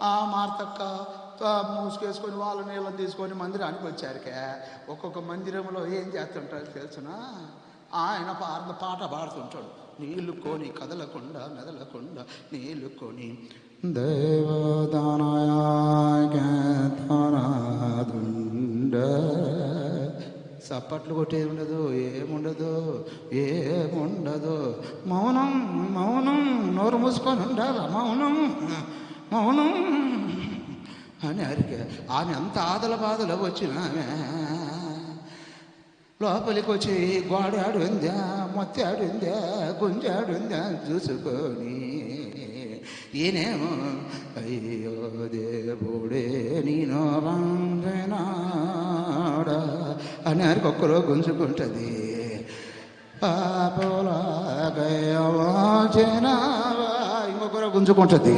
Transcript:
ఆ మార్తక్క మూసుకేసుకొని వాళ్ళ నీళ్ళని తీసుకొని మందిరానికి వచ్చారుకే. ఒక్కొక్క మందిరంలో ఏం చేస్తుంటారు తెలుసునా? ఆయన పాట పాడుతుంటాడు. నీళ్ళు కొని కదలకుండా మెదలకుండా నీళ్ళు కొని దేవదానయాదుండ చప్పట్లు కొట్టేది ఉండదు, ఏముండదు. మౌనం మౌనం, నోరు మూసుకొని ఉండాలి, మౌనం మౌనం అని అరిగా. ఆమె అంత ఆదల బాధలు వచ్చినా లోపలికి వచ్చి గోడాడుందా, మొత్తాడుందా, గుంజాడుందా చూసుకొని ఈయనేమో అయ్యో దేవుడే నేను వందనాడా అని అరికి ఒక్కరో గుంజుకుంటుంది. ఇంకొకరో గుంజుకుంటుంది.